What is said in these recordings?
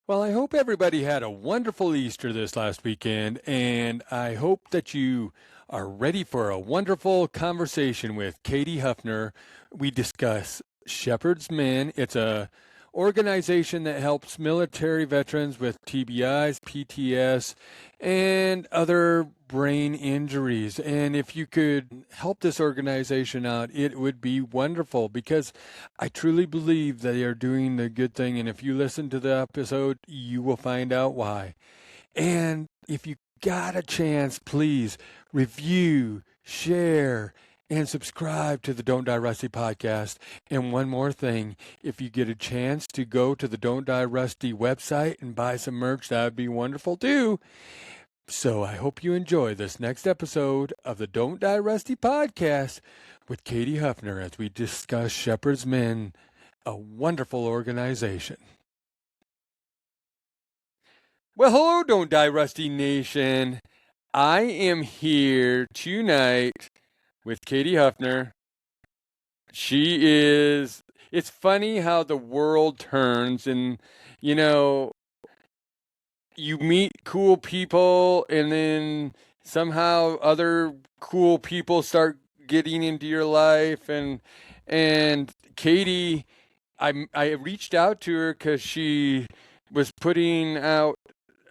Well, I hope everybody had a wonderful Easter this last weekend, and I hope that you are ready for a wonderful conversation with Katie Huffner. We discuss Shepherd's Men. It's a organization that helps military veterans with TBIs, PTS, and other brain injuries. And if you could help this organization out, it would be wonderful because I truly believe they are doing the good thing. And if you listen to the episode, you will find out why. And if you got a chance, please review, share, and subscribe to the Don't Die Rusty podcast. And one more thing, if you get a chance to go to the Don't Die Rusty website and buy some merch, that would be wonderful too. So I hope you enjoy this next episode of the Don't Die Rusty podcast with Katie Huffner as we discuss Shepherd's Men, a wonderful organization. Well, hello, Don't Die Rusty Nation. I am here tonight with Katie Huffner. It's funny how the world turns and, you know, you meet cool people and then somehow other cool people start getting into your life and Katie, I reached out to her because she was putting out.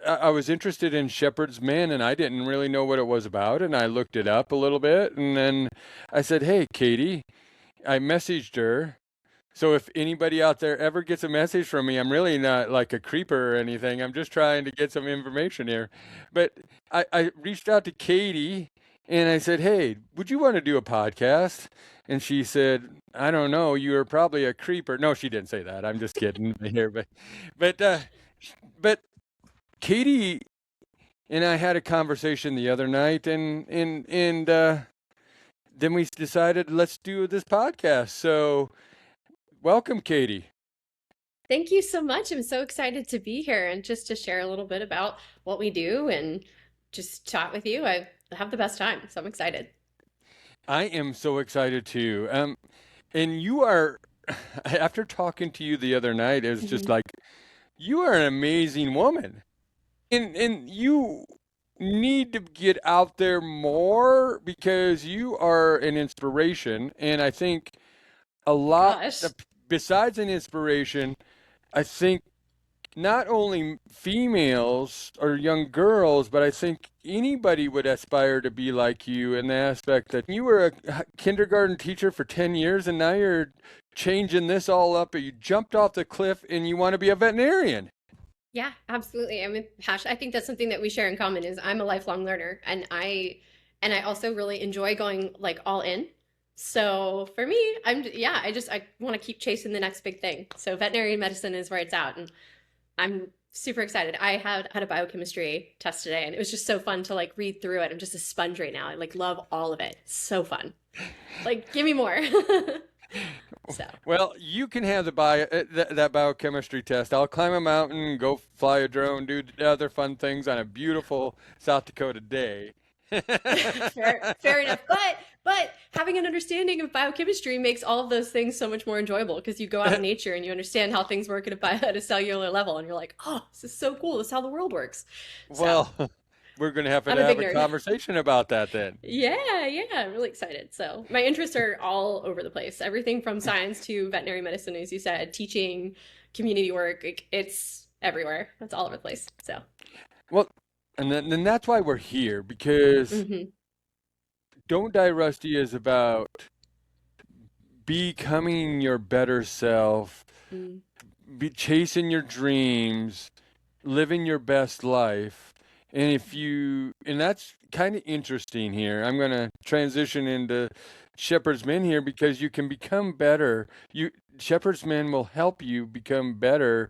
I was interested in Shepherd's Men, and I didn't really know what it was about, and I looked it up a little bit, and then I said, "Hey, Katie," I messaged her. So if anybody out there ever gets a message from me, I'm really not like a creeper or anything. I'm just trying to get some information here. But I reached out to Katie and I said, "Hey, would you want to do a podcast?" And she said, "I don't know. You're probably a creeper." No, she didn't say that. I'm just kidding here. But, uh, but Katie and I had a conversation the other night and then we decided let's do this podcast. So welcome, Katie. Thank you so much. I'm so excited to be here and just to share a little bit about what we do and just chat with you. I have the best time, so I'm excited. I am so excited too. And you are, after talking to you the other night, it's just Mhm. like you are an amazing woman, and you need to get out there more because you are an inspiration. And I think a lot, Gosh. besides an inspiration, I think not only females or young girls, but I think anybody would aspire to be like you in the aspect that you were a kindergarten teacher for 10 years and now you're changing this all up. You jumped off the cliff and you want to be a veterinarian. Yeah, absolutely. I'm passionate. I think that's something that we share in common is I'm a lifelong learner and I also really enjoy going like all in. So for me, I want to keep chasing the next big thing. So veterinary medicine is where it's at and I'm super excited. I had a biochemistry test today and it was just so fun to like read through it. I'm just a sponge right now. I like love all of it. So fun. Like give me more. So, Well, you can have that biochemistry test. I'll climb a mountain, go fly a drone, do other fun things on a beautiful South Dakota day. fair enough. But having an understanding of biochemistry makes all of those things so much more enjoyable because you go out in nature and you understand how things work at a cellular level and you're like, "Oh, this is so cool. This is how the world works." So, Well, we're going to I'm a have big a nerd. conversation about that then. Yeah, I'm really excited. So, my interests are all over the place. Everything from science to veterinary medicine, as you said, teaching, community work, like, it's everywhere. It's all over the place. So, Well, and that's why we're here because hmm Don't Die Rusty is about becoming your better self, mm, be chasing your dreams, living your best life. And that's kind of interesting here. I'm going to transition into Shepherd's Men here because you can become better. Shepherd's Men will help you become better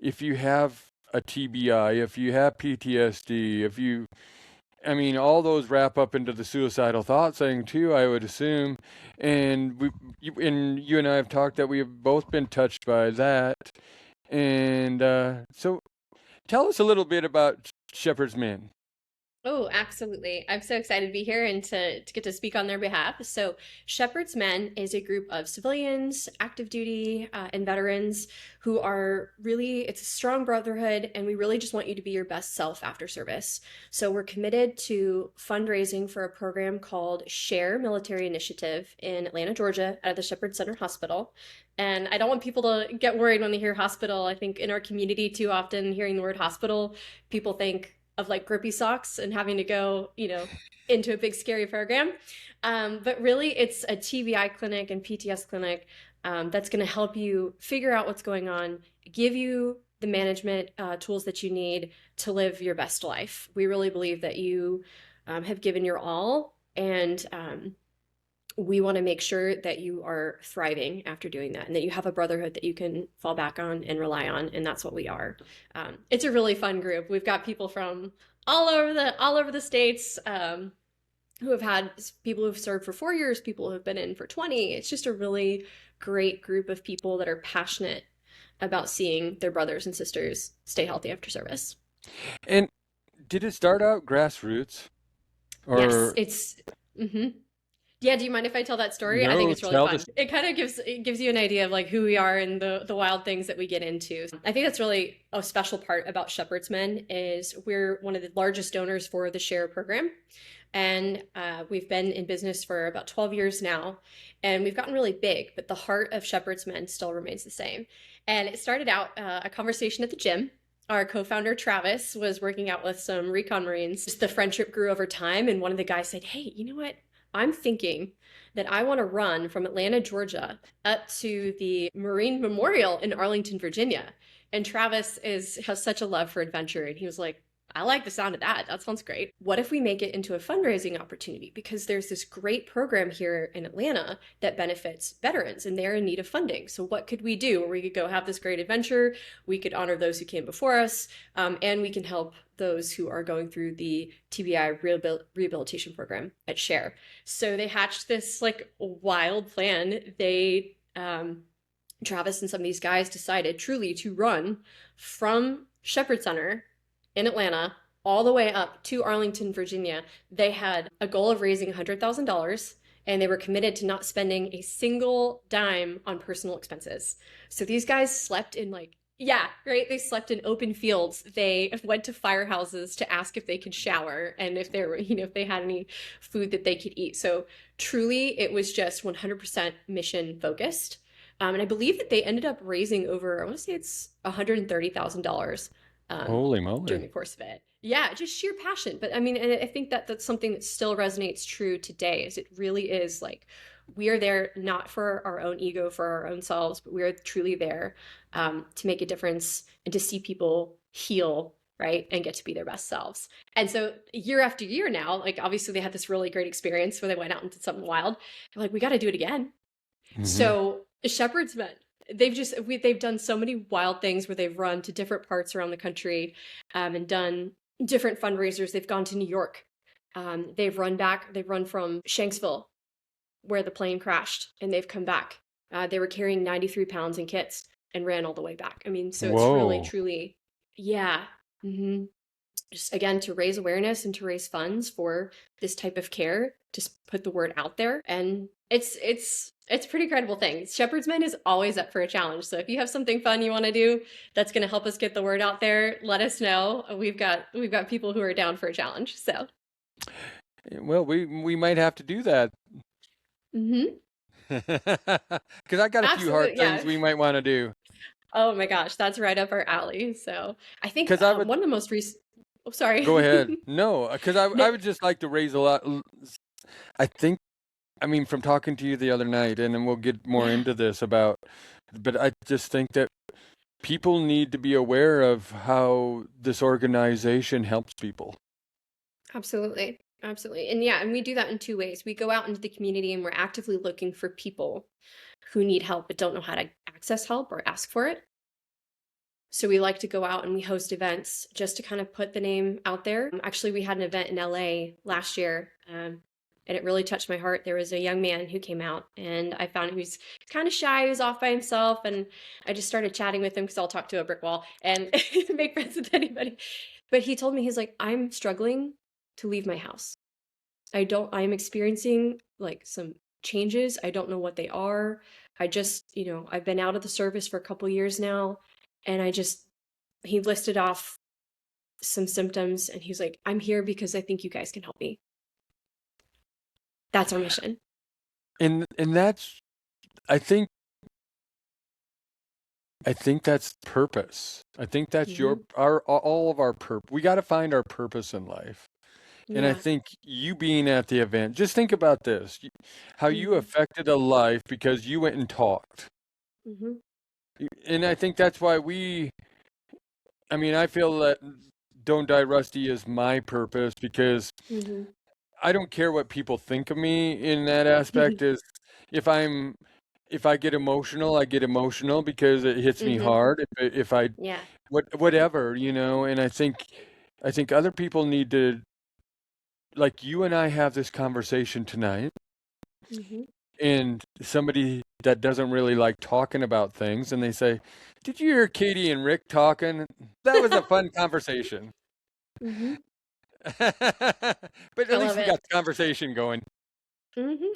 if you have a TBI, if you have PTSD, I mean, all those wrap up into the suicidal thought thing too, I would assume. And you and I have talked that we have both been touched by that. And so tell us a little bit about Shepherd's Men. Oh, absolutely. I'm so excited to be here and to get to speak on their behalf. So, Shepherd's Men is a group of civilians, active duty, and veterans who are really, it's a strong brotherhood, and we really just want you to be your best self after service. So, we're committed to fundraising for a program called Share Military Initiative in Atlanta, Georgia, at the Shepherd Center Hospital. And I don't want people to get worried when they hear hospital. I think in our community, too often, hearing the word hospital, people think of like grippy socks and having to go, into a big scary program. But really, it's a TBI clinic and PTS clinic that's going to help you figure out what's going on, give you the management tools that you need to live your best life. We really believe that you have given your all, and we want to make sure that you are thriving after doing that and that you have a brotherhood that you can fall back on and rely on, and that's what we are. It's a really fun group. We've got people from all over the states, who have had people who've served for 4 years, people who have been in for 20. It's just a really great group of people that are passionate about seeing their brothers and sisters stay healthy after service. And did it start out grassroots Yes, or it's mhm. Yeah, do you mind if I tell that story? I think no? it's really Tell fun. this. It kind of gives you an idea of like who we are and the wild things that we get into. I think that's really a special part about Shepherd's Men is we're one of the largest donors for the Share program. And we've been in business for about 12 years now, and we've gotten really big, but the heart of Shepherd's Men still remains the same. And it started out a conversation at the gym. Our co-founder Travis was working out with some recon Marines. The friendship grew over time, and one of the guys said, "Hey, you know what? I'm thinking that I want to run from Atlanta, Georgia, up to the Marine Memorial in Arlington, Virginia." And Travis has such a love for adventure, and he was like, "I like the sound of that. That sounds great. What if we make it into a fundraising opportunity? Because there's this great program here in Atlanta that benefits veterans and they're in need of funding. So, what could we do? Where we could go have this great adventure, we could honor those who came before us, and we can help those who are going through the TBI rehabilitation program at Share." So, they hatched this like wild plan. Travis and some of these guys decided truly to run from Shepherd Center in Atlanta all the way up to Arlington, Virginia. They had a goal of raising $100,000, and they were committed to not spending a single dime on personal expenses. So these guys slept in like, yeah, right. They slept in open fields. They went to firehouses to ask if they could shower and if there were, if they had any food that they could eat. So truly, it was just 100% mission focused. And I believe that they ended up raising over, I want to say it's $130,000 um, Holy during moly! the course of it. Yeah, just sheer passion. But I mean, and I think that that's something that still resonates true today. Is it really is like we are there not for our own ego, for our own selves, but we are truly there to make a difference and to see people heal, right, and get to be their best selves. And so year after year now, like obviously they had this really great experience where they went out and did something wild. They're like, we got to do it again. Hmm. So Shepherd's Men, they've done so many wild things where they've run to different parts around the country, and done different fundraisers. They've gone to New York. They've run from Shanksville where the plane crashed, and they've come back. They were carrying 93 pounds in kits and ran all the way back. I mean, so it's really Whoa! truly, yeah. hmm Just again to raise awareness and to raise funds for this type of care, just put the word out there, and it's a pretty incredible thing. Shepherd's Men is always up for a challenge, so if you have something fun you want to do that's going to help us get the word out there, let us know. We've got people who are down for a challenge. So Well, we might have to do that hmm because I got a few hard absolutely, things yeah. we might want to do. Oh my gosh, that's right up our alley. So I think Because I would one of the most recent. Oh, sorry. go ahead. No, because No. I would just like to raise a lot. I think I mean, from talking to you the other night, and then we'll get more Yeah, into this about, but I just think that people need to be aware of how this organization helps people. absolutely. Absolutely. And yeah, and we do that in two ways. We go out into the community and we're actively looking for people who need help but don't know how to access help or ask for it. So we like to go out and we host events just to kind of put the name out there. Actually, we had an event in LA last year, and it really touched my heart. There was a young man who came out, and I found he was kind of shy. He was off by himself, and I just started chatting with him because I'll talk to a brick wall and make friends with anybody. But he told me, he's like, "I'm struggling to leave my house. I am experiencing like some changes. I don't know what they are. I just, I've been out of the service for a couple years now, and he listed off some symptoms, and he's like, I'm here because I think you guys can help me. That's our mission. And that's I think I think that's purpose. I think that's Hmm. your our all of our purpose. We got to find our purpose in life. And I Yeah. think you being at the event, just think about this, how you Hmm. affected a life because you went and talked. Hmm. And I think that's why I feel that Don't Die Rusty is my purpose because Hmm. I don't care what people think of me in that aspect is if I'm if I get emotional, I get emotional because it hits me Hmm. hard. If I Yeah. whatever, and I think other people need to, like you and I have this conversation tonight, Hmm. and somebody that doesn't really like talking about things, and they say, "Did you hear Katie and Rick talking? That was a fun conversation." Hmm. But I at least love we it. got the conversation going.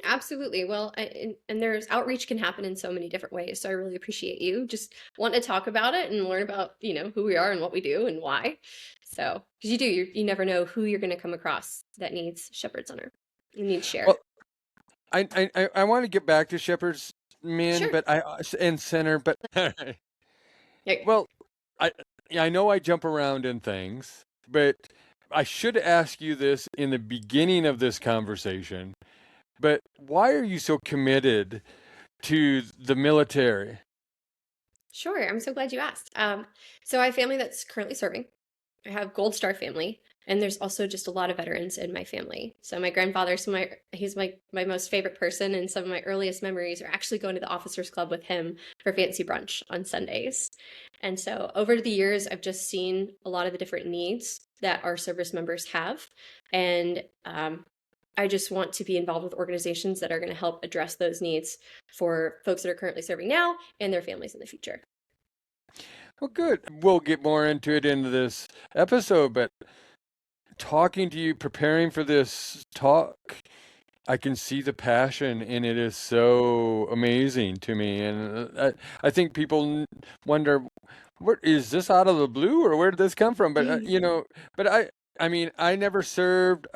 Absolutely. Well, and there's outreach can happen in so many different ways. So I really appreciate you just want to talk about it and learn about, who we are and what we do and why. So, because you never know who you're going to come across that needs Shepherd Center, you need share. Well, I want to get back to Shepherd's Men, Sure. but and Center, but Like, well, I yeah, I know I jump around in things, but I should ask you this in the beginning of this conversation. But why are you so committed to the military? sure. I'm so glad you asked. So I have family that's currently serving. I have Gold Star family, and there's also just a lot of veterans in my family. So my grandfather, he's my most favorite person, and some of my earliest memories are actually going to the officers club with him for fancy brunch on Sundays. And so over the years, I've just seen a lot of the different needs that our service members have, and I just want to be involved with organizations that are going to help address those needs for folks that are currently serving now and their families in the future. Well, good. We'll get more into it into this episode, but talking to you, preparing for this talk, I can see the passion, and it is so amazing to me. And I think people wonder, where is this out of the blue, or where did this come from? But but I never served.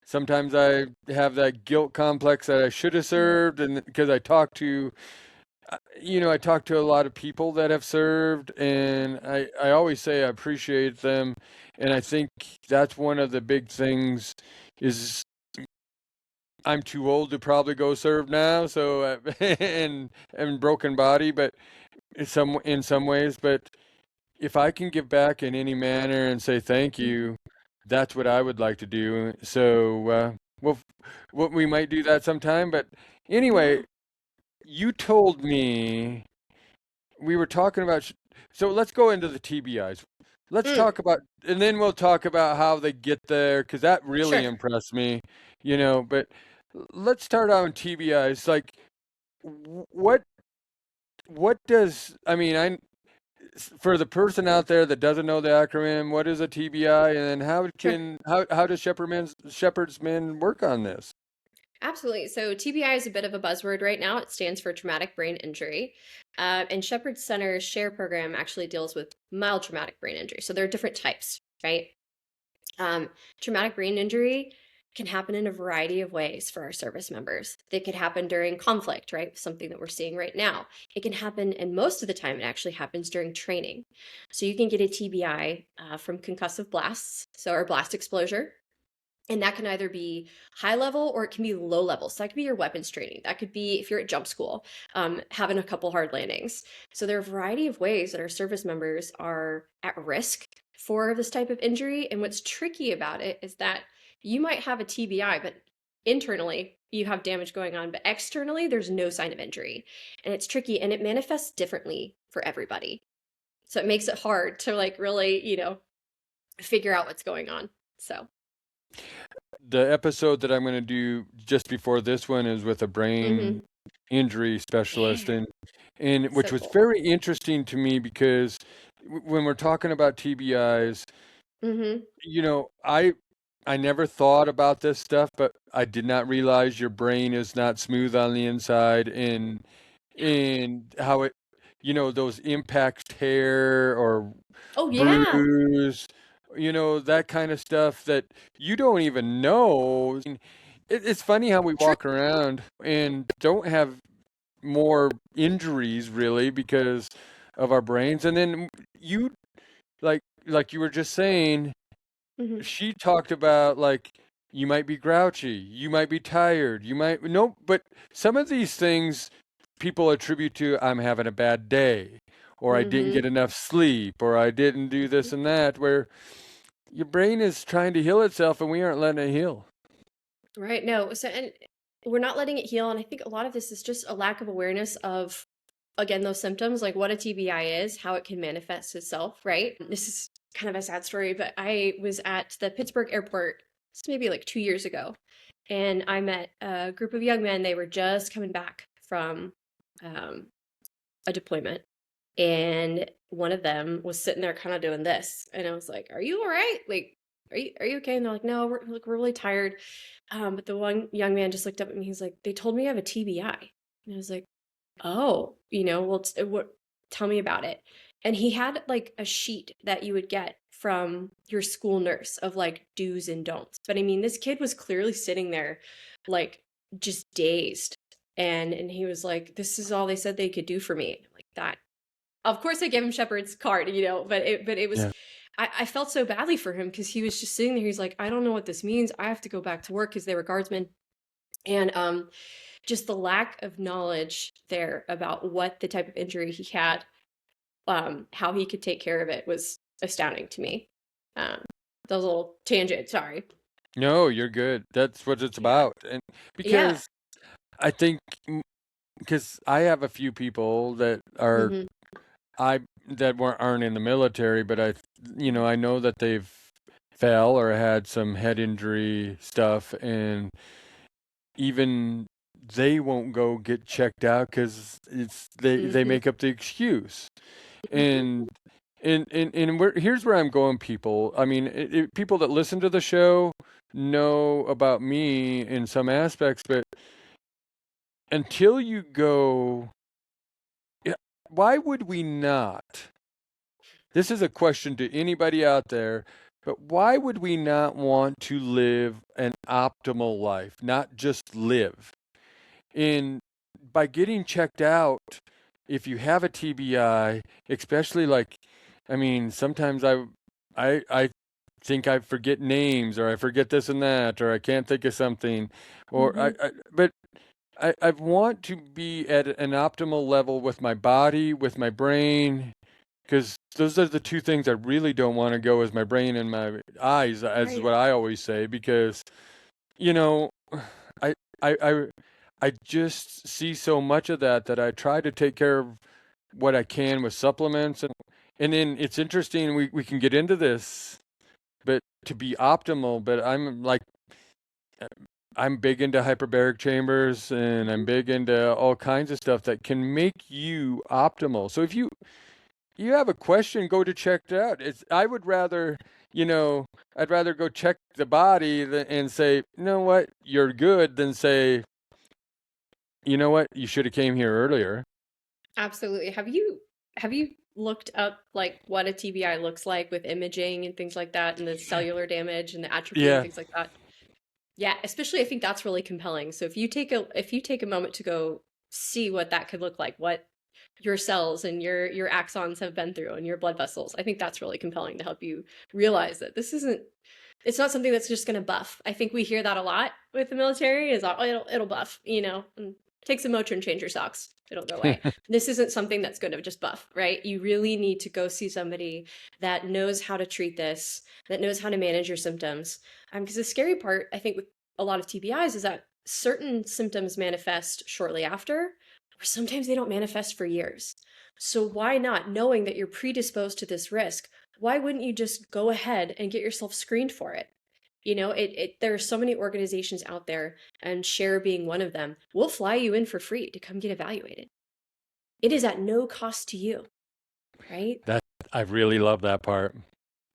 Sometimes I have that guilt complex that I should have served, and because I talk to a lot of people that have served, and I always say I appreciate them, and I think that's one of the big things is I'm too old to probably go serve now, so and broken body, but in some ways, but if I can give back in any manner and say thank you, that's what I would like to do. So, well, we might do that sometime. But Yeah, anyway, you told me we were talking about. So let's go into the TBIs. Let's mm, talk about, and then we'll talk about how they get there, because that really sure. impressed me. But let's start out on TBIs. Like, what does I for the person out there that doesn't know the acronym, what is a TBI, and then Sure. how does Shepherd's Men work on this? Absolutely. So TBI is a bit of a buzzword right now. It stands for traumatic brain injury. And Shepherd Center's SHARE program actually deals with mild traumatic brain injury. So there are different types, right? Um, Traumatic brain injury can happen in a variety of ways for our service members. It could happen during conflict, right? Something that we're seeing right now. It can happen, and most of the time, it actually happens during training. So you can get a TBI from concussive blasts, so our blast exposure. And that can either be high level or it can be low level. So that could be your weapons training. That could be if you're at jump school, having a couple hard landings. So there are a variety of ways that our service members are at risk for this type of injury. And what's tricky about it is that you might have a TBI, but internally you have damage going on, but externally there's no sign of injury. And it's tricky and it manifests differently for everybody. So it makes it hard to like really, figure out what's going on. So, The episode that I'm going to do just before this one is with a brain mhm. injury specialist, Yeah. and which So was cool. very interesting to me because when we're talking about TBIs, Mhm. you know, I I never thought about this stuff, but I did not realize your brain is not smooth on the inside, and how it, those impacts tear or Oh yeah, bruise, that kind of stuff that you don't even know. It's funny how we true. walk around and don't have more injuries really because of our brains. And then you, like you were just saying, Hmm. she talked about like you might be grouchy, you might be tired, you might no, but some of these things people attribute to I'm having a bad day, or I didn't Hmm. get enough sleep, or I didn't do this and that, where your brain is trying to heal itself and we aren't letting it heal. Right. No. So, and we're not letting it heal. And I think a lot of this is just a lack of awareness of, again, those symptoms, like what a TBI is, how it can manifest itself, right? This is kind of a sad story, but I was at the Pittsburgh airport, it's maybe like 2 years ago, and I met a group of young men. They were just coming back from um, a deployment, and one of them was sitting there kind of doing this, and I was like, "Are you all right? Like, are you okay?" And they're like, "No, we're really tired." But the one young man just looked up at me. He's like, "They told me I have a TBI," and I was like, "Oh, well, what? Tell me about it." And he had like a sheet that you would get from your school nurse of like do's and don'ts. But I mean, this kid was clearly sitting there, like just dazed, and he was like, "This is all they said they could do for me." And I'm like that. Of course, I gave him Shepard's card, but it was. Yeah. I felt so badly for him because he was just sitting there. He's like, "I don't know what this means. I have to go back to work," because they were guardsmen, and just the lack of knowledge there about what the type of injury he had, how he could take care of it was astounding to me. Um, that was a little tangent. Sorry. No, you're good. That's what it's Yeah. about. And Yeah. because I think, because I have a few people that are Hmm. I that weren't aren't in the military, but I know that they've fell or had some head injury stuff, and even they won't go get checked out because they Hmm. make up the excuse. And here's where I'm going, people. I mean, people that listen to the show know about me in some aspects, but until you go, yeah, why would we not? This is a question to anybody out there, but why would we not want to live an optimal life, not just live? And by getting checked out, if you have a TBI, especially like, I mean, sometimes I think I forget names, or I forget this and that, or I can't think of something, or Hmm. but I want to be at an optimal level with my body, with my brain, because those are the two things I really don't want to go, is my brain and my eyes, as Right. what I always say, because you know, I I I I just see so much of that I try to take care of what I can with supplements, and then it's interesting, we can get into this, but to be optimal, but I'm big into hyperbaric chambers, and I'm big into all kinds of stuff that can make you optimal. So if you have a question, go to check it out. I would rather, you know, I'd rather go check the body and say, you know what, you're good, than say, you know what, you should have came here earlier. Absolutely. Have you looked up like what a TBI looks like with imaging and things like that, and the cellular damage and the atrophy and Yeah. things like that? Yeah, especially I think that's really compelling. So if you take a moment to go see what that could look like, what your cells and your axons have been through and your blood vessels, I think that's really compelling to help you realize that it's not something that's just going to buff. I think we hear that a lot with the military is, oh, it'll buff, and take some Motrin, change your socks. It'll go away. This isn't something that's going to just buff, right? You really need to go see somebody that knows how to treat this, that knows how to manage your symptoms. Because the scary part, I think, with a lot of TBIs is that certain symptoms manifest shortly after, or sometimes they don't manifest for years. So why not, knowing that you're predisposed to this risk, why wouldn't you just go ahead and get yourself screened for it? There are so many organizations out there, and Share being one of them. We'll fly you in for free to come get evaluated. It is at no cost to you, right? That I really love that part.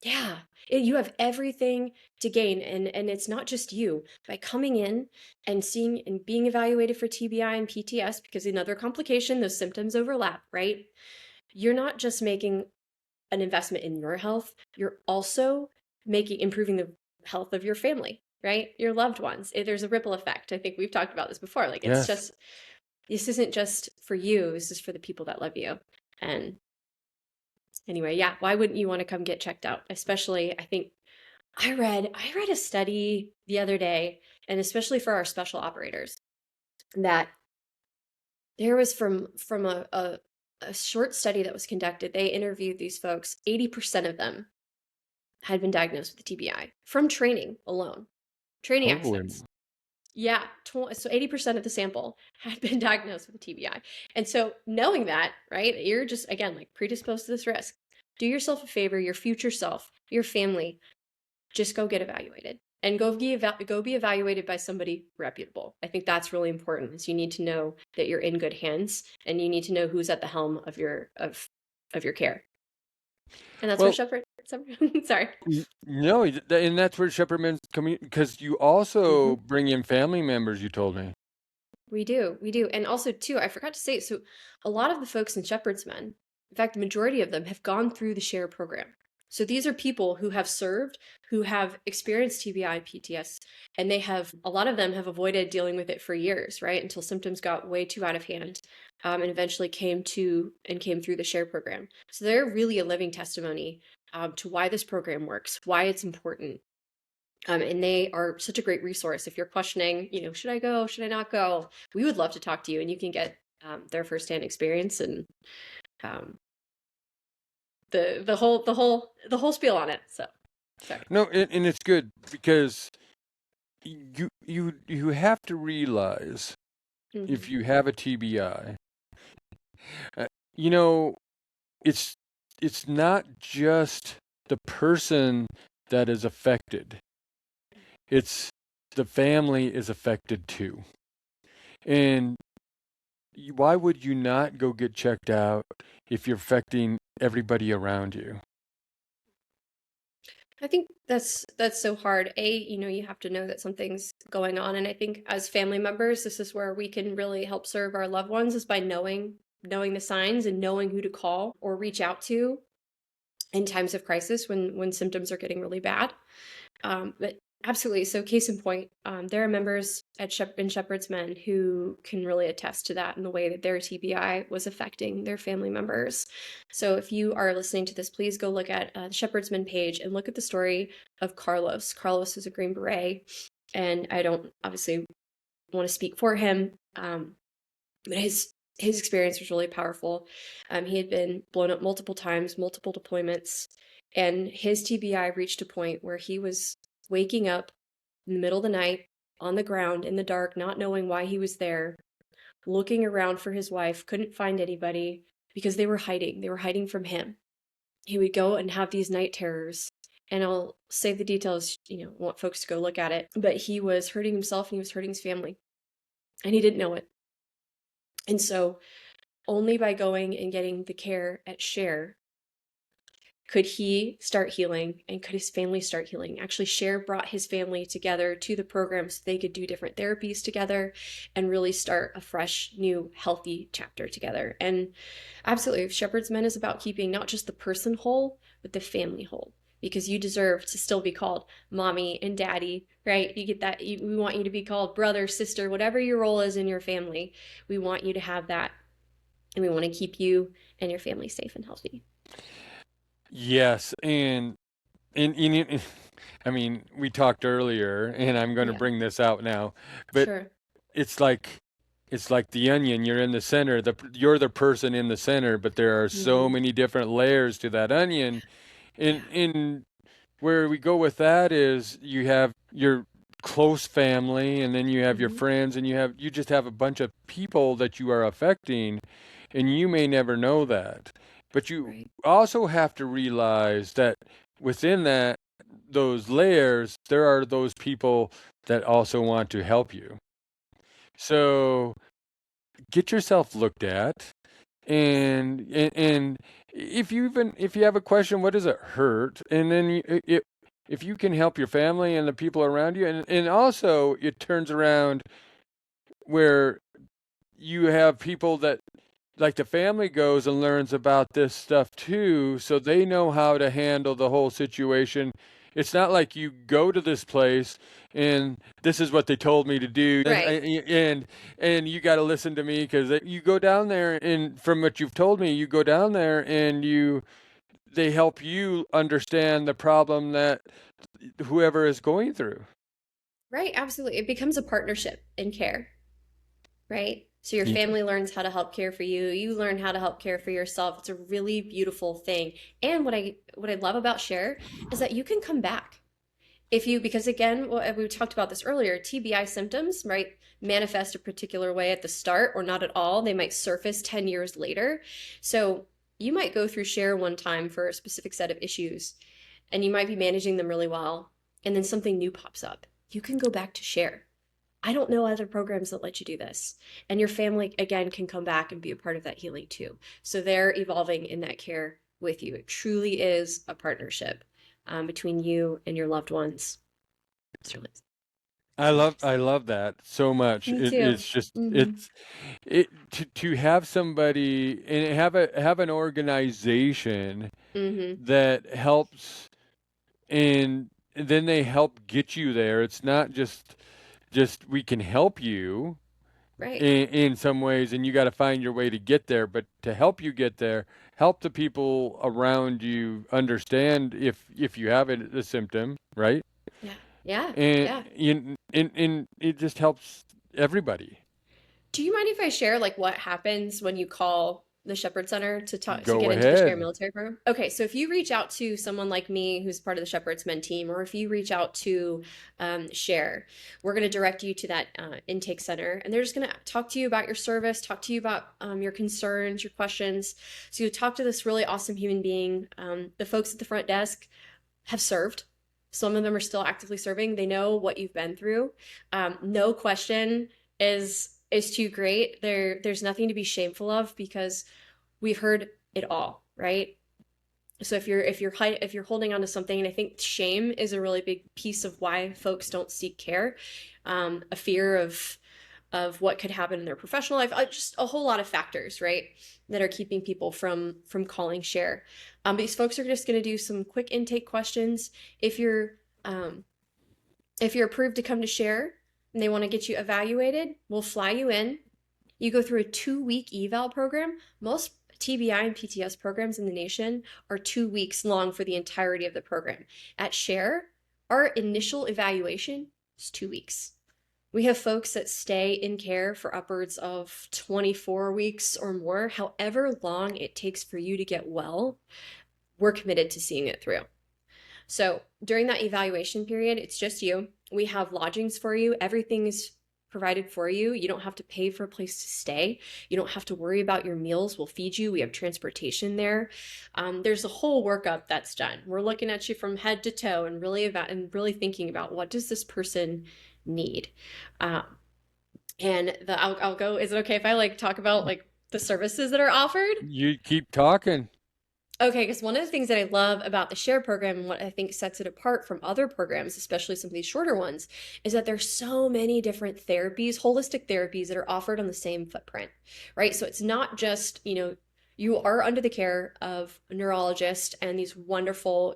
Yeah. You have everything to gain, and it's not just you. By coming in and seeing and being evaluated for TBI and PTS, because another complication, those symptoms overlap, right? You're not just making an investment in your health, you're also making improving the health of your family, right? Your loved ones. There's a ripple effect. I think we've talked about this before. Like, it's Yes. just, this isn't just for you, this is for the people that love you. And anyway, yeah, why wouldn't you want to come get checked out? Especially, I think I read a study the other day, and especially for our special operators, that there was from a short study that was conducted. They interviewed these folks. 80% of them had been diagnosed with TBI from training alone, training Holy. accidents. Yeah, so 80% of the sample had been diagnosed with a TBI. And so knowing that, right, you're just, again, like predisposed to this risk. Do yourself a favor, your future self, your family, just go get evaluated and go be evaluated by somebody reputable. I think that's really important. Is you need to know that you're in good hands, and you need to know who's at the helm of your care. And that's where Well, Shepherd. Sorry. no, and that's where Shepherdman's coming, because you also Hmm. bring in family members, you told me. We do. And also, too, I forgot to say, so a lot of the folks in Shepherd's Men, in fact, the majority of them have gone through the SHARE program. So these are people who have served, who have experienced TBI, PTS, and a lot of them have avoided dealing with it for years, right? Until symptoms got way too out of hand, and eventually came through the SHARE program. So they're really a living testimony to why this program works, why it's important, and they are such a great resource. If you're questioning, should I go? Should I not go? We would love to talk to you, and you can get their firsthand experience and um, the whole spiel on it. So, sorry. No, and it's good because you have to realize if Hmm. you have a TBI, uh, you know, it's it's not just the person that is affected. It's the family is affected too. And why would you not go get checked out if you're affecting everybody around you? I think that's so hard. You have to know that something's going on, and I think as family members, this is where we can really help serve our loved ones, is by knowing the signs and knowing who to call or reach out to in times of crisis when symptoms are getting really bad. But absolutely. So, case in point, there are members in Shepherd's Men who can really attest to that in the way that their TBI was affecting their family members. So, if you are listening to this, please go look at the Shepherd's Men page and look at the story of Carlos. Carlos is a Green Beret, and I don't obviously want to speak for him, but his experience was really powerful. He had been blown up multiple times, multiple deployments, and his TBI reached a point where he was waking up in the middle of the night on the ground in the dark, not knowing why he was there, looking around for his wife, couldn't find anybody because they were hiding. They were hiding from him. He would go and have these night terrors. And I'll save the details, I want folks to go look at it. But he was hurting himself and he was hurting his family. And he didn't know it. And so only by going and getting the care at Share could he start healing and could his family start healing. Actually, Share brought his family together to the program so they could do different therapies together and really start a fresh, new, healthy chapter together. And absolutely, Shepherd's Men is about keeping not just the person whole, but the family whole. Because you deserve to still be called mommy and daddy, right? You get that. We want you to be called brother, sister, whatever your role is in your family. We want you to have that, and we want to keep you and your family safe and healthy. Yes, and I mean, we talked earlier, and I'm going to Yeah, bring this out now, but sure. it's like it's like the onion. You're in the center. You're the person in the center, but there are so Hmm. many different layers to that onion. Yeah. In where we go with that is you have your close family, and then you have your Hmm. friends, and you just have a bunch of people that you are affecting, and you may never know that. But you Right. also have to realize that within those layers, there are those people that also want to help you. So get yourself looked at, and if you have a question, what does it hurt? And then if you can help your family and the people around you, and also it turns around where you have people that, like, the family goes and learns about this stuff too, so they know how to handle the whole situation. It's not like you go to this place and this is what they told me to do, Right. and you got to listen to me, because you go down there, and from what you've told me, you go down there and they help you understand the problem that whoever is going through. Right, absolutely. It becomes a partnership in care, right? So your Yeah. family learns how to help care for you. You learn how to help care for yourself. It's a really beautiful thing. And what I love about Share is that you can come back. If you, because again, we talked about this earlier, TBI symptoms, right, manifest a particular way at the start or not at all. They might surface 10 years later. So you might go through Share one time for a specific set of issues and you might be managing them really well. And then something new pops up. You can go back to Share. I don't know other programs that let you do this. And your family, again, can come back and be a part of that healing too. So they're evolving in that care with you. It truly is a partnership between you and your loved ones. It's really nice. I love that so much. Me too. It's just Hmm. to have somebody and have an organization Hmm. that helps, and then they help get you there. It's not just we can help you Right. in some ways, and you got to find your way to get there. But to help you get there, help the people around you understand if you have a symptom, right? Yeah. Yeah. And Yeah. and it just helps everybody. Do you mind if I share like what happens when you call the Shepherd Center to talk to Go get into the Share ahead. Military Program? Okay, so if you reach out to someone like me who's part of the Shepherd's Men team, or if you reach out to Share, we're going to direct you to that intake center, and they're just going to talk to you about your service, talk to you about your concerns, your questions. So you talk to this really awesome human being. The folks at the front desk have served. Some of them are still actively serving. They know what you've been through. No question is too great. There's nothing to be shameful of because we've heard it all, right? So if you're holding on to something, and I think shame is a really big piece of why folks don't seek care, a fear of what could happen in their professional life, just a whole lot of factors, right, that are keeping people from calling Share. These folks are just going to do some quick intake questions. If you're um, if you're approved to come to Share and they want to get you evaluated, we'll fly you in. You go through a 2-week eval program. Most TBI and PTS programs in the nation are 2 weeks long for the entirety of the program. At Share, our initial evaluation is 2 weeks. We have folks that stay in care for upwards of 24 weeks or more. However long it takes for you to get well, we're committed to seeing it through. So during that evaluation period, it's just you. We have lodgings for you. Everything is provided for you. You don't have to pay for a place to stay. You don't have to worry about your meals. We'll feed you. We have transportation there. There's a whole workup that's done. We're looking at you from head to toe and really thinking about what does this person need. Um, I'll go. Is it okay if I like talk about like the services that are offered? You keep talking. Okay, because one of the things that I love about the Share program and what I think sets it apart from other programs, especially some of these shorter ones, is that there's so many different therapies, holistic therapies that are offered on the same footprint, right? So it's not just, you are under the care of a neurologist and these wonderful,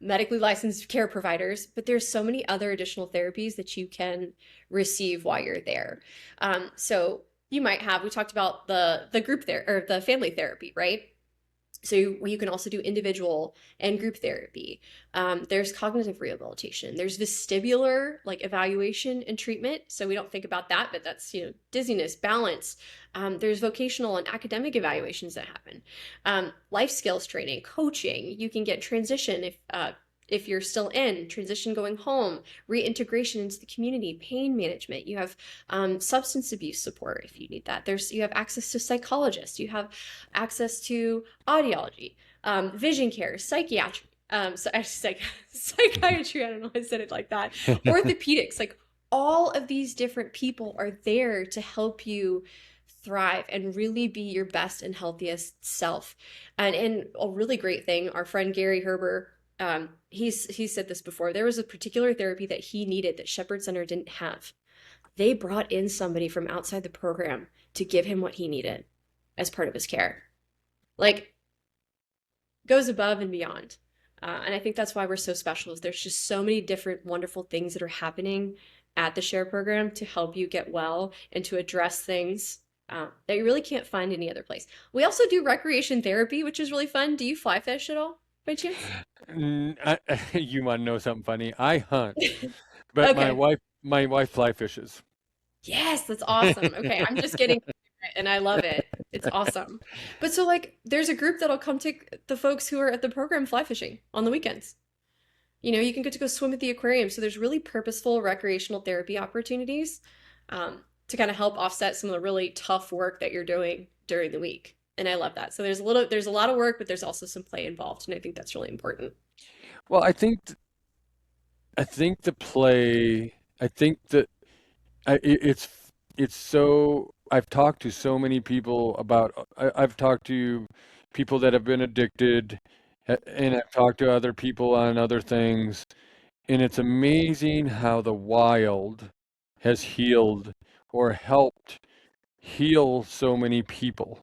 medically licensed care providers, but there's so many other additional therapies that you can receive while you're there. So you might have, we talked about the group there or the family therapy, right? So you can also do individual and group therapy. There's cognitive rehabilitation. There's vestibular like evaluation and treatment. So we don't think about that, but that's dizziness, balance. There's vocational and academic evaluations that happen. Life skills training, coaching. You can get transition if you're still in transition, going home, reintegration into the community, pain management. You have substance abuse support if you need that. You have access to psychologists. You have access to audiology, vision care, psychiatry. So actually, psychiatry. I don't know why I said it like that. Orthopedics, like all of these different people are there to help you thrive and really be your best and healthiest self. And a really great thing, our friend Gary Herber He said this before. There was a particular therapy that he needed that Shepherd Center didn't have. They brought in somebody from outside the program to give him what he needed as part of his care. Like, goes above and beyond. And I think that's why we're so special is there's just so many different wonderful things that are happening at the share program to help you get well and to address things that you really can't find any other place. We also do recreation therapy, which is really fun. Do you fly fish at all by chance? You want to know something funny? I hunt, but Okay. my wife fly fishes. Yes, that's awesome. Okay, I'm just getting and I love it. It's awesome. But so like there's a group that'll come take the folks who are at the program fly fishing on the weekends. You can get to go swim at the aquarium. So there's really purposeful recreational therapy opportunities to kind of help offset some of the really tough work that you're doing during the week. And I love that. So there's a lot of work, but there's also some play involved, and I think that's really important. Well, I think the play. I think that it's so. I've talked to so many people about. I've talked to people that have been addicted, and I've talked to other people on other things, and it's amazing how the wild has healed or helped heal so many people.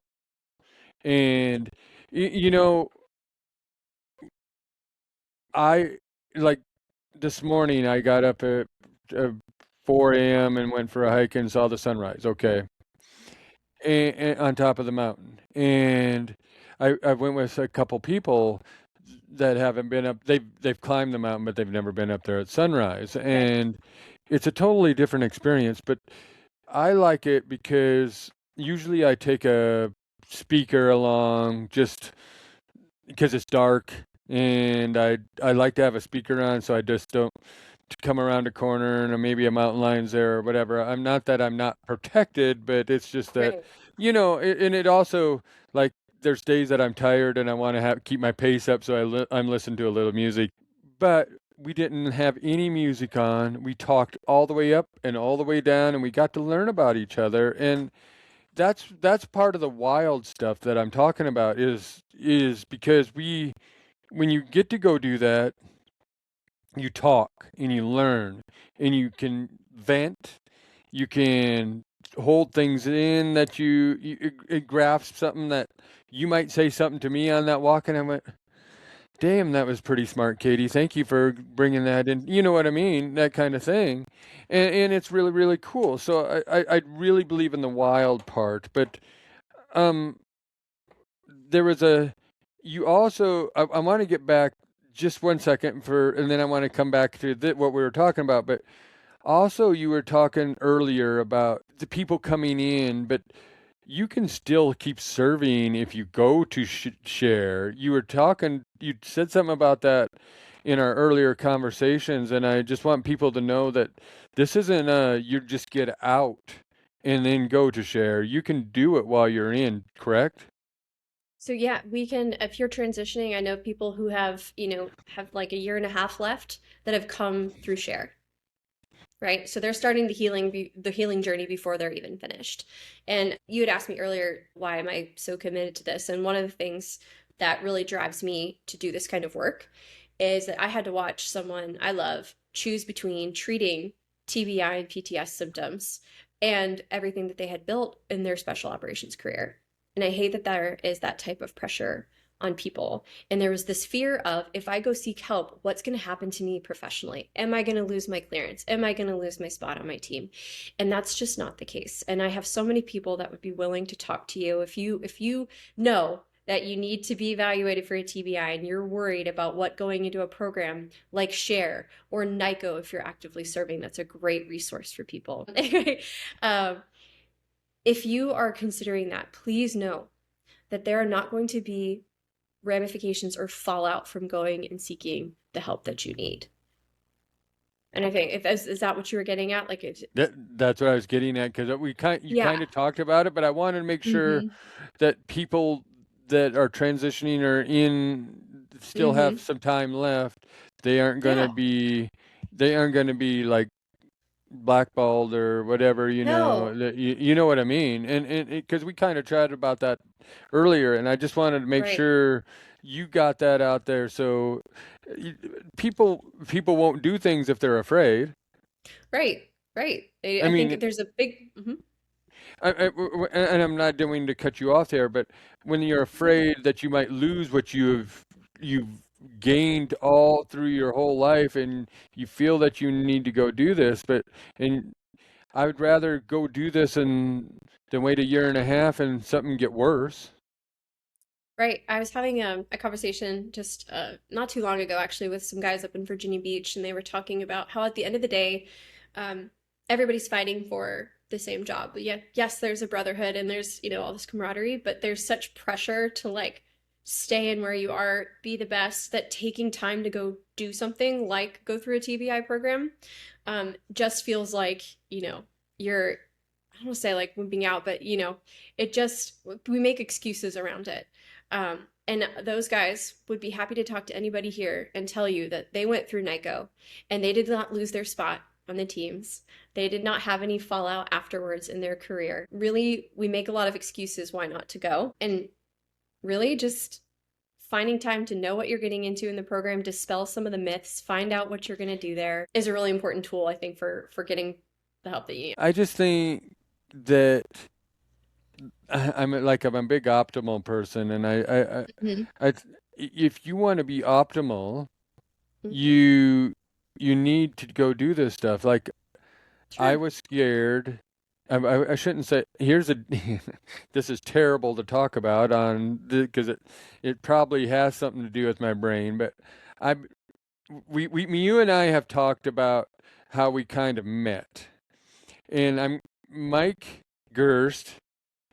And you know, I like this morning I got up at uh, 4 a.m. and went for a hike and saw the sunrise. Okay, and on top of the mountain, and I went with a couple people that haven't been up. They've climbed the mountain, but they've never been up there at sunrise, Right. and it's a totally different experience. But I like it because usually I take a speaker along just because it's dark and I like to have a speaker on so I just don't come around a corner and maybe a mountain lion's there or whatever. I'm not that I'm not protected, but it's just that Right. and it also like there's days that I'm tired and I want to have keep my pace up, so I'm listening to a little music. But we didn't have any music on. We talked all the way up and all the way down, and we got to learn about each other. And that's part of the wild stuff that I'm talking about is because we when you get to go do that, you talk and you learn and you can vent, you can hold things in that it grasp something that you might say something to me on that walk, and I went, "Damn, that was pretty smart, Katie. Thank you for bringing that in." You know what I mean? That kind of thing, and it's really really cool. So I really believe in the wild part, but um there was a you also I want to get back just 1 second and then I want to come back to what we were talking about. But also you were talking earlier about the people coming in, but you can still keep serving if you go to share. You said something about that in our earlier conversations, and I just want people to know that this isn't you just get out and then go to share. You can do it while you're in, correct? So yeah, we can, if you're transitioning, I know people who have like a year and a half left that have come through share, right? So they're starting the healing journey before they're even finished. And you had asked me earlier, why am I so committed to this? And one of the things that really drives me to do this kind of work is that I had to watch someone I love choose between treating TBI and PTSD symptoms and everything that they had built in their special operations career. And I hate that there is that type of pressure on people. And there was this fear of if I go seek help, what's going to happen to me professionally? Am I going to lose my clearance? Am I going to lose my spot on my team? And that's just not the case. And I have so many people that would be willing to talk to you if you know that you need to be evaluated for a TBI and you're worried about what going into a program like Share or NICO if you're actively serving. That's a great resource for people. um, if you are considering that, please know that there are not going to be ramifications or fallout from going and seeking the help that you need. And I think if is that what you were getting at? Like it, That's what I was getting at because you yeah. kind of talked about it, but I wanted to make sure Mm-hmm. that people that are transitioning or in still have Mm-hmm. some time left. They aren't going to Yeah. be they aren't going to be like blackballed or whatever, No. you know what I mean. And because we kind of chatted about that earlier, and I just wanted to make Right. sure you got that out there. So y- people won't do things if they're afraid. Right, right. I I mean, think there's a big, mhm. and I'm not doing to cut you off there, but when you're afraid that you might lose what you've gained all through your whole life, and you feel that you need to go do this, but and I would rather go do this and than wait a year and a half and something get worse. Right. I was having a conversation just not too long ago, actually, with some guys up in Virginia Beach, and they were talking about how at the end of the day, um, everybody's fighting for the same job. But yeah, yes, there's a brotherhood and there's, all this camaraderie, but there's such pressure to like stay in where you are, be the best, that taking time to go do something like go through a TBI program, just feels like, you're, I don't want to say like wimping out, but it just, we make excuses around it. And those guys would be happy to talk to anybody here and tell you that they went through NICO and they did not lose their spot on the teams. They did not have any fallout afterwards in their career. Really, we make a lot of excuses why not to go. And really, just finding time to know what you're getting into in the program, dispel some of the myths, find out what you're going to do there is a really important tool, I think, for getting the help that you need. I just think that I'm a big optimal person, and Mhm. I if you want to be optimal, Mhm. you you need to go do this stuff. Like I Sure. was scared. I shouldn't say. Here's a. This is terrible to talk about on because it probably has something to do with my brain. But I you and I have talked about how we kind of met, and I'm Mike Gerst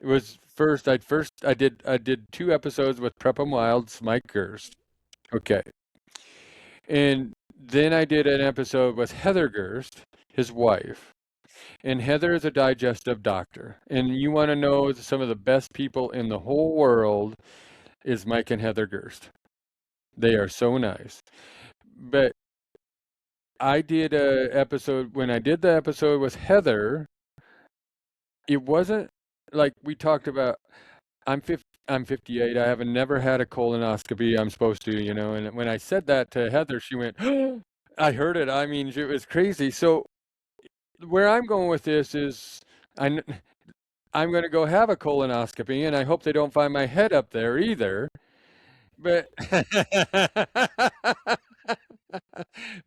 was first. I did 2 episodes with Prep 'em Wild's Mike Gerst. Okay, and then I did an episode with Heather Gerst, his wife. And Heather is a digestive doctor. And you want to know some of the best people in the whole world is Mike and Heather Gerst. They are so nice. But I did a episode when I did the episode with Heather, it wasn't like we talked about I'm 58. I have never had a colonoscopy. I'm supposed to, And when I said that to Heather, she went, I heard it. I mean, it was crazy. So where I'm going with this is I I'm going to go have a colonoscopy, and I hope they don't find my head up there either. But,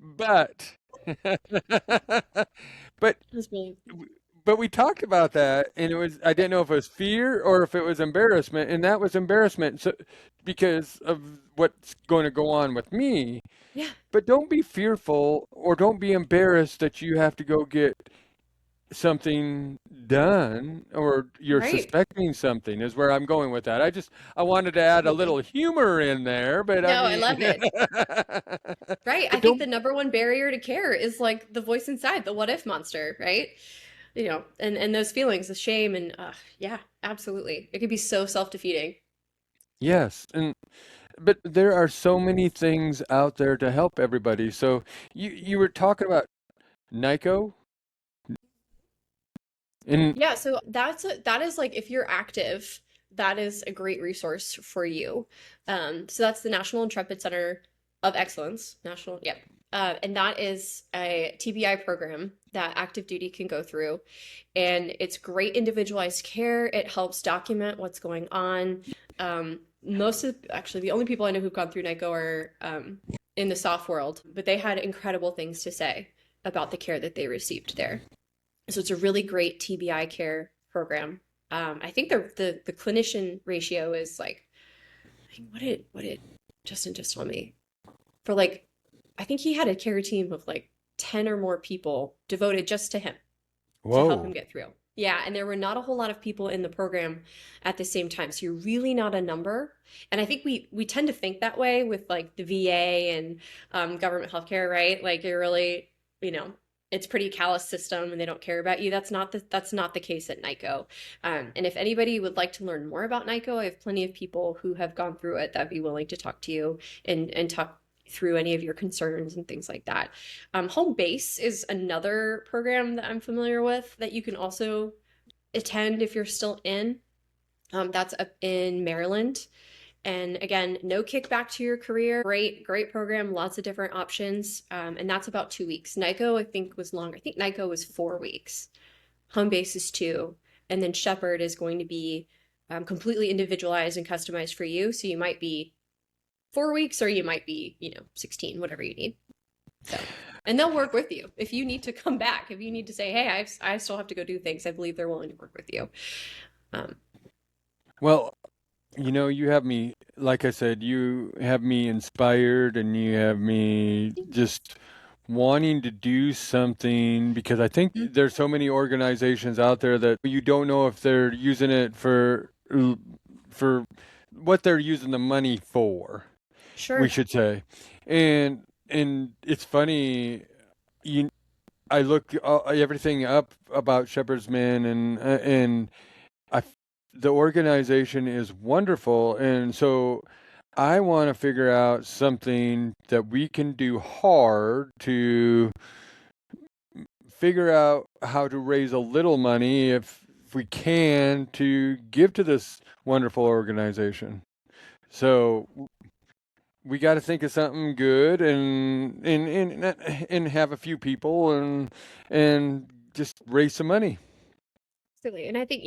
but, but, That's really but we talked about that, and I didn't know if it was fear or if it was embarrassment, and that was embarrassment. So, because of what's going to go on with me. yeah, But don't be fearful or don't be embarrassed that you have to go get something done or you're right. suspecting something is where I'm going with that. I wanted to add a little Absolutely. humor in there, but I No, I mean love it. Right. I but think the don't number one barrier to care is like the voice inside, the what if monster, right? And those feelings, the shame and yeah, absolutely. It could be so self-defeating. yes. And but there are so many things out there to help everybody. So you were talking about Nico and Yeah, so that is like if you're active, that is a great resource for you. So that's the National Intrepid Center of Excellence, National, yeah. And that is a TBI program that active duty can go through. And it's great individualized care. It helps document what's going on. Most of, actually, the only people I know who've gone through NICO are in the soft world, but they had incredible things to say about the care that they received there. So it's a really great TBI care program. I think the clinician ratio is like, I think what did Justin just tell me? For like, I think he had a care team of like 10 or more people devoted just to him to help him whoa. get through. Yeah, and there were not a whole lot of people in the program at the same time. So you're really not a number. And I think we tend to think that way with like the VA and government healthcare, right? Like you're really, you know, it's pretty callous system and they don't care about you. That's not the case at NICO. And if anybody would like to learn more about NICO, I have plenty of people who have gone through it that'd be willing to talk to you and talk through any of your concerns and things like that. Home Base is another program that I'm familiar with that you can also attend if you're still in. That's up in Maryland. And again, no kickback to your career. Great program, lots of different options. And that's about 2 weeks. NICO, I think, was longer. I think NICO was 4 weeks. Home base is two. And then Shepherd is going to be completely individualized and customized for you. So you might be 4 weeks or you might be, 16, whatever you need. So, and they'll work with you. If you need to come back, if you need to say, hey, I still have to go do things, I believe they're willing to work with you. Um, Well, you have me, like I said, you have me inspired and you have me just wanting to do something because I think there's so many organizations out there that you don't know if they're using it for what they're using the money for, we sure. should say. And it's funny, you I look everything up about Shepherd's Men and I the organization is wonderful, and so I want to figure out something that we can do hard to figure out how to raise a little money if we can to give to this wonderful organization. So we got to think of something good and have a few people and just raise some money. Absolutely. And I think,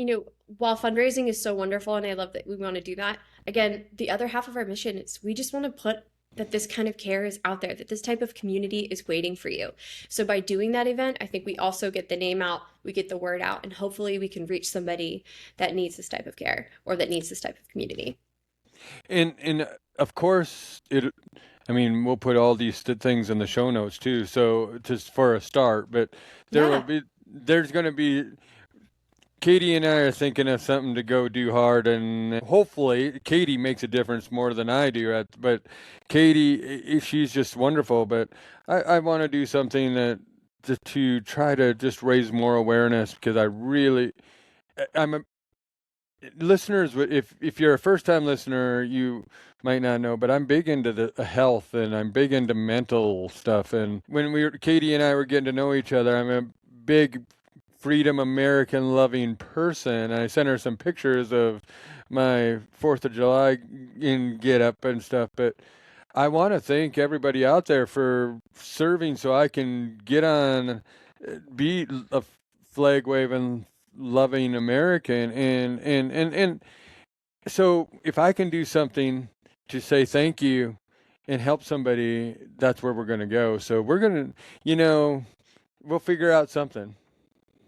while fundraising is so wonderful and I love that we want to do that, again, the other half of our mission is we just want to put that this kind of care is out there, that this type of community is waiting for you. So by doing that event, I think we also get the name out, we get the word out, and hopefully we can reach somebody that needs this type of care or that needs this type of community. And of course it. I mean, we'll put all these things in the show notes too. So just for a start, but Yeah. there's going to be. Katie and I are thinking of something to go do hard, and hopefully Katie makes a difference more than I do. But Katie, she's just wonderful. But I want to do something to try to just raise more awareness because I really, I'm a, listeners. If you're a first time listener, you might not know, but I'm big into the health and I'm big into mental stuff. And when Katie and I were getting to know each other, I'm a big freedom American loving person. I sent her some pictures of my 4th of July in get up and stuff, but I want to thank everybody out there for serving so I can get on, be a flag waving, loving American. And so if I can do something to say thank you and help somebody, that's where we're going to go. So we're going to, we'll figure out something.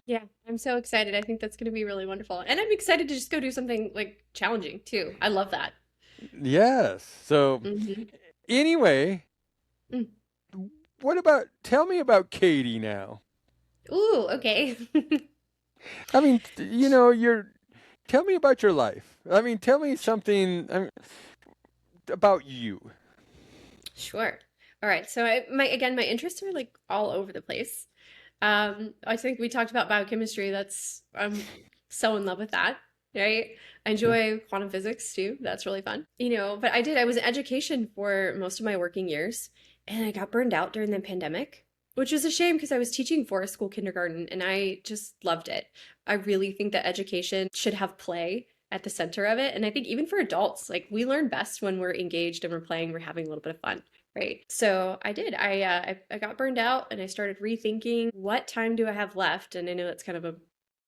Yeah, I'm so excited. I think that's going to be really wonderful. And I'm excited to just go do something like challenging too. I love that. Yes. So Hmm. anyway, tell me about Katie now. Ooh, okay. I mean, tell me about your life. I mean, tell me something about you. Sure. All right. So my interests are like all over the place. I think we talked about biochemistry. I'm so in love with that, right? I enjoy quantum physics too. That's really fun. But I was in education for most of my working years, and I got burned out during the pandemic, which was a shame because I was teaching forest school kindergarten and I just loved it. I really think that education should have play at the center of it. And I think even for adults, like we learn best when we're engaged and we're playing, we're having a little bit of fun. Right. So I did. I got burned out and I started rethinking what time do I have left? And I know that's kind of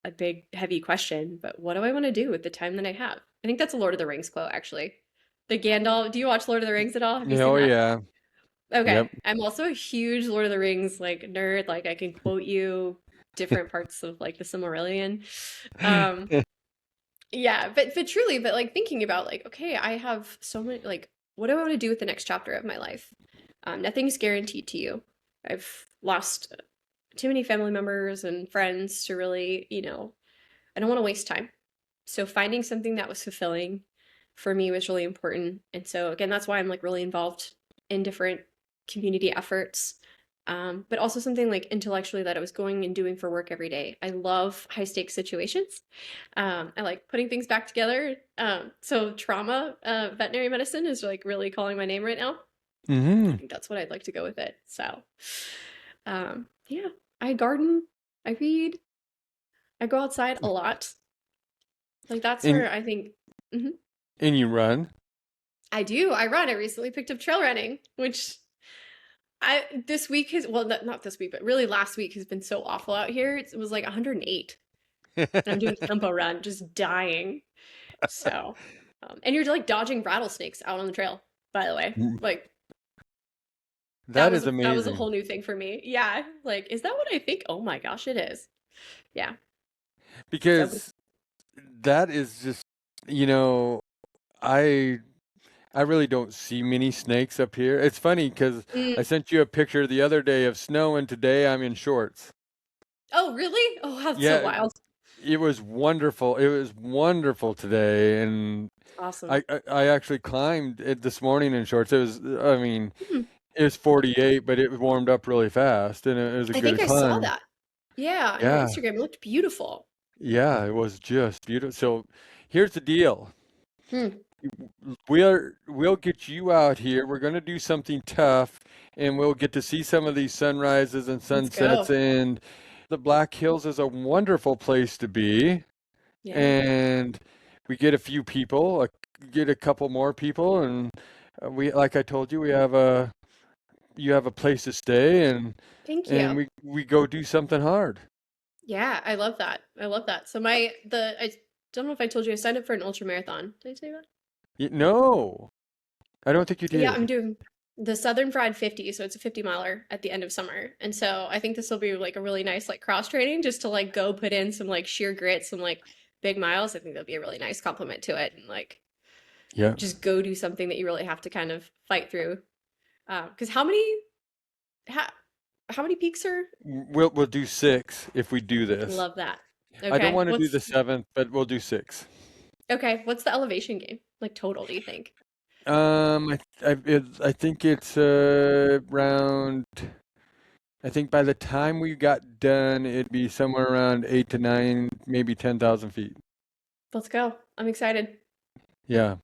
a big, heavy question, but what do I want to do with the time that I have? I think that's a Lord of the Rings quote, actually. The Gandalf. Do you watch Lord of the Rings at all? Have you seen Oh that? yeah. Okay. Yep. I'm also a huge Lord of the Rings like nerd. Like I can quote you different parts of like the Silmarillion. Um, yeah, but truly, but like thinking about like, okay, I have so many like what do I want to do with the next chapter of my life? Nothing's guaranteed to you. I've lost too many family members and friends to really, I don't want to waste time. So finding something that was fulfilling for me was really important. And so again, that's why I'm like really involved in different community efforts. But also something like intellectually that I was going and doing for work every day. I love high stakes situations. I like putting things back together. So trauma, veterinary medicine is like really calling my name right now. I Mm-hmm. think that's what I'd like to go with it. So, yeah, I garden, I read, I go outside a lot. Like that's And where I think, mhm. and you run. I do. I run. I recently picked up trail running, which I this week has well not this week, but really last week has been so awful out here. It was like 108, and I'm doing tempo run, just dying. So, and you're like dodging rattlesnakes out on the trail. By the way, like That is that was a amazing whole new thing for me. Yeah, like is that what I think? Oh my gosh, it is. Yeah. So, because that is just, you know, I I really don't see many snakes up here. It's funny because I mm, sent you a picture the other day of snow, and today I'm in shorts. oh really? Oh, that's so Yeah, wild. it was wonderful. It was wonderful today, and Awesome. I actually climbed it this morning in shorts. It was, I mean, Hmm. it was 48, but it warmed up really fast, and it was a I think good I saw climb. that. Yeah, on your Yeah, Instagram. It looked beautiful. yeah, it was just beautiful. So here's the deal. Hmm. We'll get you out here. We're going to do something tough, and we'll get to see some of these sunrises and Let's sunsets. go. And the Black Hills is a wonderful place to be. Yeah. And we get a few people, get a couple more people, and we, like I told you, we have a you have a place to stay, Thank and you. we go do something hard. Yeah, I love that. I love that. So I don't know if I told you I signed up for an ultra marathon. Did I tell you that? No, I don't think you Yeah, I'm did. doing the Southern Fried 50, so it's a 50 miler at the end of summer. And so I think this will be like a really nice like cross training just to like go put in some like sheer grit, some like big miles. I think that'll be a really nice compliment to it and like Yeah, just go do something that you really have to kind of fight through. Because how, how many peaks are? we'll do six if we do this. Love that. I don't Okay, want to do the seventh, but we'll do six. what's the elevation gain like total? Do you think? I think it's around. I think by the time we got done, it'd be somewhere around 8 to 9, maybe 10,000 feet. Let's go. I'm excited. Yeah.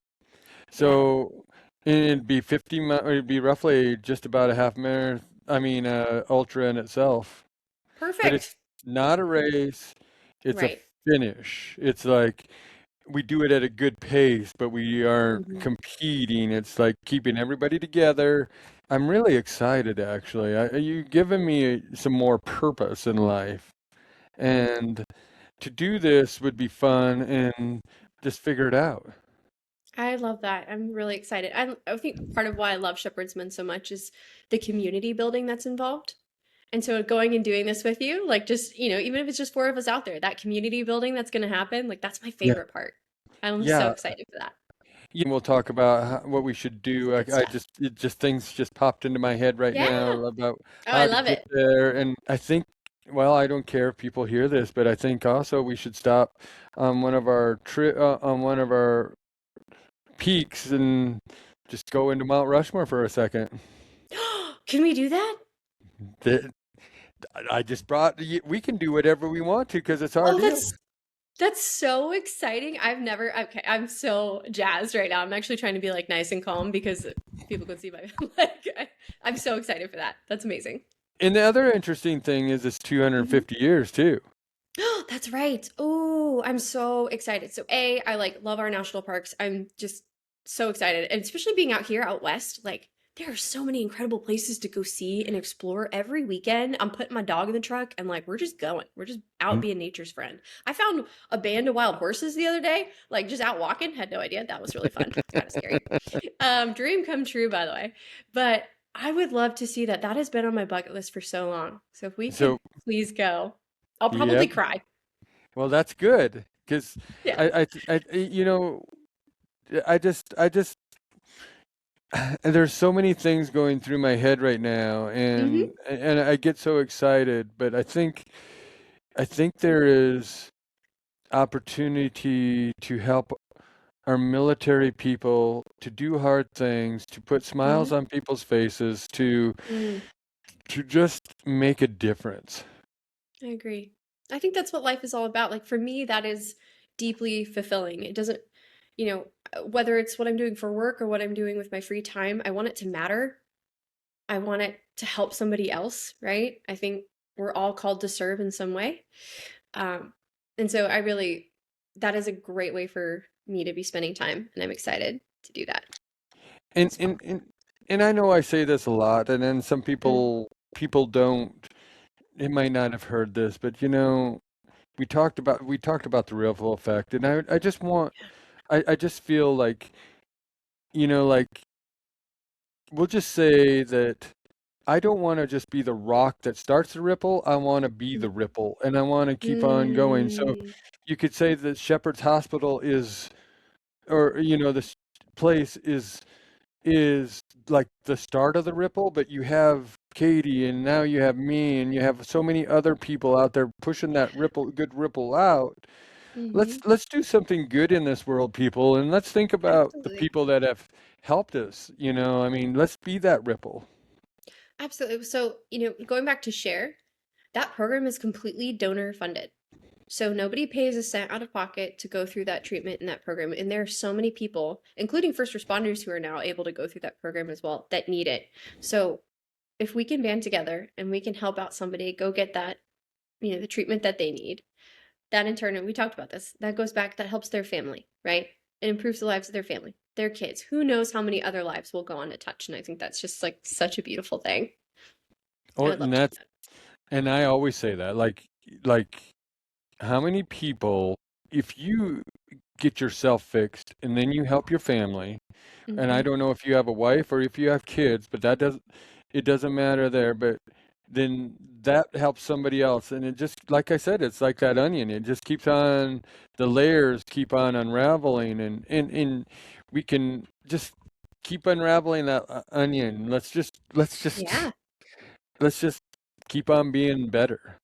Yeah. So it'd be 50 mi it'd be roughly just about a half marathon, I mean, ultra in itself. But it's Perfect. not a race, it's a Right. finish. It's like we do it at a good pace, but we aren't Mhm. competing. It's like keeping everybody together. I'm really excited, actually. You've given me some more purpose in life. And to do this would be fun and just figure it out. I love that. I'm really excited. I think part of why I love Shepherdsman so much is the community building that's involved. And so going and doing this with you, like just, even if it's just four of us out there, that community building that's going to happen, like that's my Yeah. favorite part. I'm so Yeah. excited for that. Yeah, we'll talk about what we should do. Good I stuff. just, it just things just popped into my head right Yeah. now about Oh, I how to love get it. there. And I think, well, I don't care if people hear this, but I think also we should stop on on one of our peaks and just go into Mount Rushmore for a second. Can we do that? That I just brought. We can do whatever we want to because it's our Oh, deal. that's so exciting. I've never okay, I'm so jazzed right now. I'm actually trying to be like nice and calm because people can see my like I'm so excited for that. That's amazing. And the other interesting thing is it's Mhm. 250 years too. That's right. Oh, I'm so excited. So I like love our national parks. I'm just so excited. And especially being out here out west, like there are so many incredible places to go see and explore every weekend. I'm putting my dog in the truck and like we're just going. We're just out Mm. being nature's friend. I found a band of wild horses the other day, like just out walking. Had no idea. That was really fun. It's kind of scary. Dream come true, by the way. But I would love to see that. That has been on my bucket list for so long. So if we So, could please go. I'll probably yep. cry. Well, that's good because Yeah. you know, I just, there's so many things going through my head right now, Mhm. and I get so excited, but I think there is opportunity to help our military people to do hard things, to put smiles Mhm. on people's faces, Mm, to just make a difference. I agree. I think that's what life is all about. Like for me, that is deeply fulfilling. It doesn't, whether it's what I'm doing for work or what I'm doing with my free time, I want it to matter. I want it to help somebody else, right? I think we're all called to serve in some way. Um, and so that is a great way for me to be spending time, and I'm excited to do that. And It's and possible. and and I know I say this a lot, and then some Mm, people don't. They might not have heard this, but we talked about the ripple effect, and I just want I just feel like like we'll just say that I don't want to just be the rock that starts the ripple. I want to be mm, the ripple, and I want to keep on going. So mm, you could say that Shepherd's Hospital is, or this place is like the start of the ripple, but you have Katie, and now you have me, and you have so many other people out there pushing that good ripple out. mm-hmm. Let's do something good in this world, people, and let's think about the Absolutely. people that have helped us. I mean, let's be that ripple. Absolutely. So, going back to Share, that program is completely donor funded. So nobody pays a cent out of pocket to go through that treatment in that program. And there are so many people, including first responders, who are now able to go through that program as well that need it. So if we can band together and we can help out somebody go get that, the treatment that they need, that in turn, and we talked about this, that goes back, that helps their family, right? It improves the lives of their family, their kids. Who knows how many other lives will go on to touch? And I think that's just like such a beautiful thing. I Oh, would love and to do that's and I always say that, like how many people, if you get yourself fixed and then you help your family, that. and I Mm-hmm. don't know if you have a wife or if you have kids, but it doesn't matter there, but then that helps somebody else. And it just, like I said, it's like that onion. It just keeps on, the layers keep on unraveling, and we can just keep unraveling that onion. Yeah. Let's just keep on being better.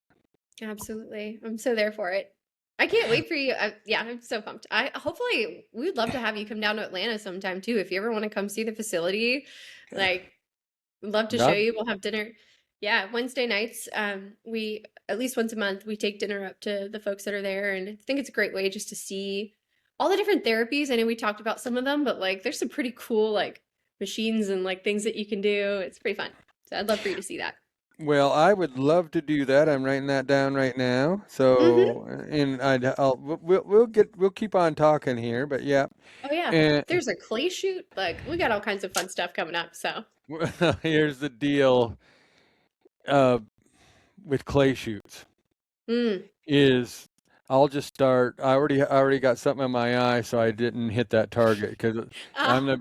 Absolutely. I'm so there for it. I can't wait for you. Yeah, I'm so pumped. I hopefully we'd love to have you come down to Atlanta sometime too. If you ever want to come see the facility, like we'd love to show Not you. We'll have dinner. Yeah, Wednesday nights. We at least once a month we take dinner up to the folks that are there, and I think it's a great way just to see all the different therapies. I know we talked about some of them, but like there's some pretty cool like machines and like things that you can do. It's pretty fun. So I'd love for you to see that. Well, I would love to do that. I'm writing that down right now. Hmm. So, and we'll keep on talking here, but yeah. Oh yeah. And There's a clay shoot. Like we got all kinds of fun stuff coming up. So here's the deal, uh, with clay shoots mm. is I'll just start. I already got something in my eye, so I didn't hit that target because Ah. I'm the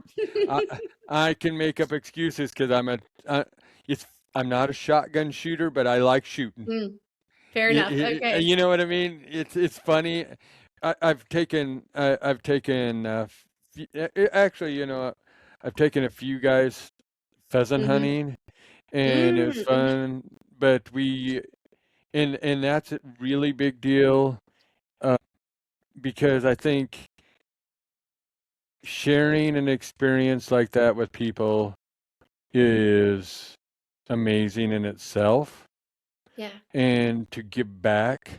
I I can make up excuses because it's I'm not a shotgun shooter, but I like shooting. Mm. Fair enough. Okay. You know what I mean? It's funny. I've taken actually, I've taken a few guys pheasant Mm-hmm. hunting, and it was Mm-hmm. fun. But and that's a really big deal, uh, because I think sharing an experience like that with people is amazing in itself, Yeah. and to give back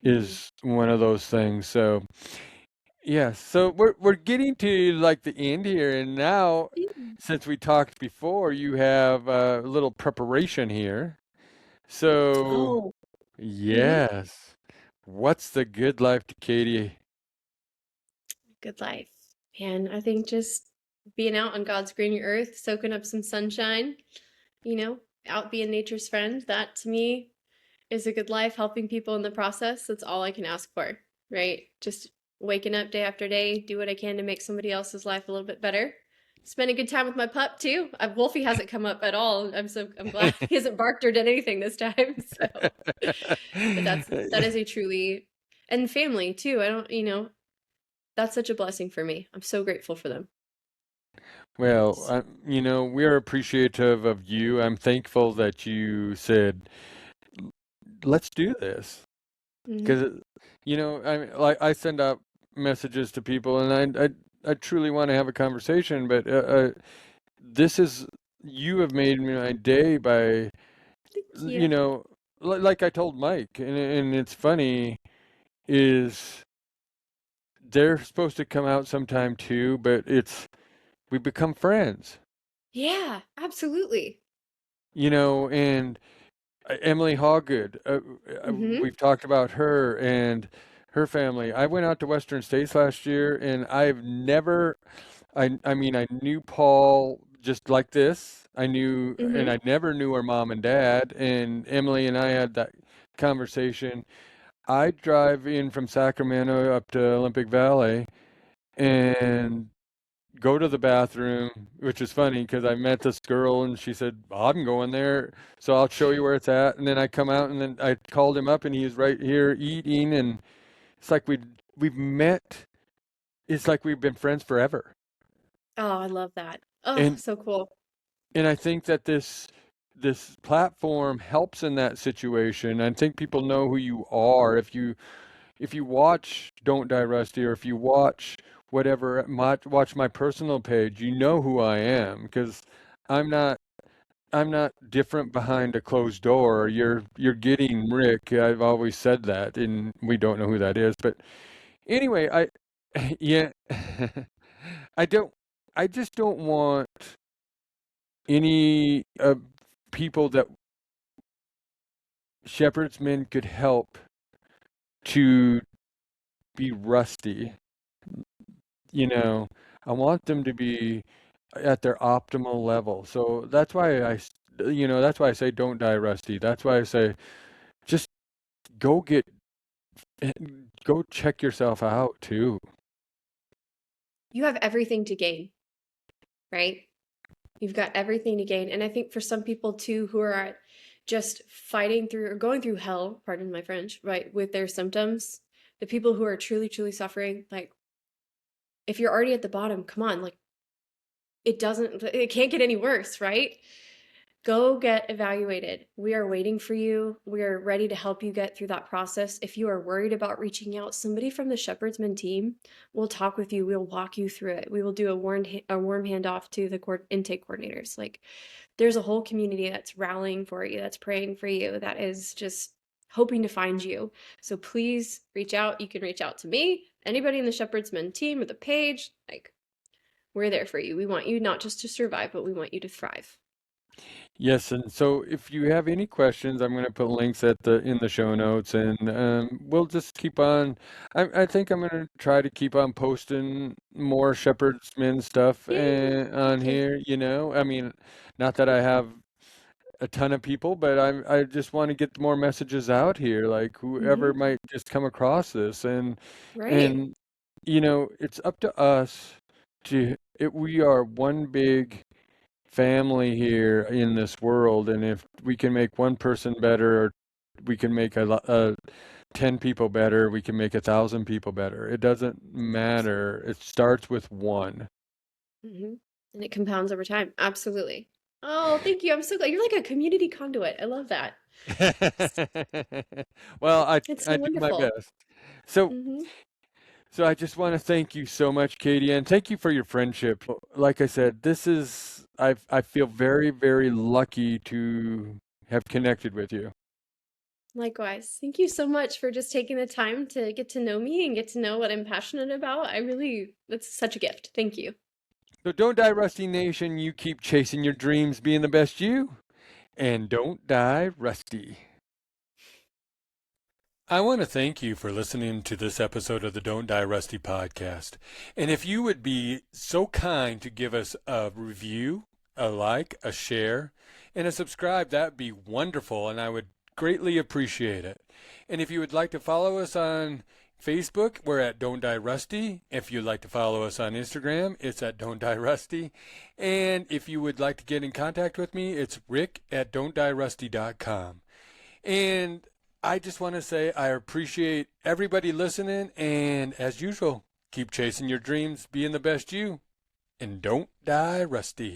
Mm-hmm. is one of those things. So yeah, so we're getting to like the end here, and now since we talked before, you have a little preparation here. So Oh. Mm-hmm. yes, what's the good life to Katie? Good life. Man, I think just being out on God's green earth, soaking up some sunshine, out being nature's friend, that to me is a good life, helping people in the process. That's all I can ask for, right? Just waking up day after day, do what I can to make somebody else's life a little bit better. Spend a good time with my pup too. Wolfie hasn't come up at all. I'm glad he hasn't barked or done anything this time. So, but that is a truly, and family too. I don't, that's such a blessing for me. I'm so grateful for them. Well, we're appreciative of you. I'm thankful that you said, "Let's do this," Mm-hmm. because I send out messages to people, and I truly want to have a conversation, but this is you have made my day by Thank you. you know like I told Mike, and it's funny is they're supposed to come out sometime too, but we become friends, Yeah, absolutely. and Emily Hawgood, Mm-hmm. we've talked about her and her family. I went out to Western States last year, and I mean, I knew Paul just like this. I knew, and Mm-hmm. I never knew her mom and dad. And Emily and I had that conversation. I drive in from Sacramento up to Olympic Valley and go to the bathroom, which is funny because I met this girl and she said, I'm going there, so I'll show you where it's at. And then I come out and then I called him up and he's right here eating. And it's like we've met. It's like we've been friends forever. Oh, I love that. Oh, And so cool. and I think that this platform helps in that situation. I think people know who you are if you watch Don't Die Rusty or if you watch whatever watch my personal page, you know who I am because I'm not I'm not different behind a closed door. You're getting Rick. I've always said that, and we don't know who that is. But anyway, I yeah, I don't. I just don't want any people that shepherd's men could help to be rusty. You know, I want them to be at their optimal level. So that's why that's why I say don't die rusty. That's why I say just go get go check yourself out too. You have everything to gain, right? You've got everything to gain. And I think for some people too who are just fighting through or going through hell, pardon my French, right, with their symptoms, the people who are truly, truly suffering, like if you're already at the bottom, come on, like it can't get any worse, right? Go get evaluated. We are waiting for you. We are ready to help you get through that process. If you are worried about reaching out, somebody from the Shepherdsman team will talk with you. We'll walk you through it. We will do a warm handoff to the intake coordinators. Like there's a whole community that's rallying for you, that's praying for you, that is just hoping to find you. So please reach out. You can reach out to me, anybody in the Shepherdsman team or the page. Like we're there for you. We want you not just to survive, but we want you to thrive. Yes, and so if you have any questions, I'm going to put links at the in the show notes, and we'll just keep on. I think I'm going to try to keep on posting more Shepherd's Men stuff Yay. on Okay. here. I mean, not that I have a ton of people, but I just want to get more messages out here, like whoever Hmm. might just come across this, Right. and it's up to us we are one big family here in this world, and if we can make one person better, or we can make 10 people better, we can make 1,000 people better. It doesn't Absolutely. matter. It starts with one. Hmm. And it compounds over time. Absolutely. Oh, thank you. I'm so glad. You're like a community conduit. I love that. It's, Well, it's so I do my wonderful. best. So Hmm. so I just want to thank you so much, Katie, and thank you for your friendship. Like I said, I feel very, very lucky to have connected with you. Likewise. Thank you so much for just taking the time to get to know me and get to know what I'm passionate about. That's such a gift. Thank you. So don't die, Rusty Nation. You keep chasing your dreams, being the best you, and don't die, Rusty. I want to thank you for listening to this episode of the Don't Die Rusty podcast. And if you would be so kind to give us a review, a like, a share, and a subscribe, that'd be wonderful, and I would greatly appreciate it. And if you would like to follow us on Facebook, we're at Don't Die Rusty. If you'd like to follow us on Instagram, it's at Don't Die Rusty. And if you would like to get in contact with me, it's rick at don'tdierusty.com. And I just want to say I appreciate everybody listening. And as usual, keep chasing your dreams, being the best you, and don't die rusty.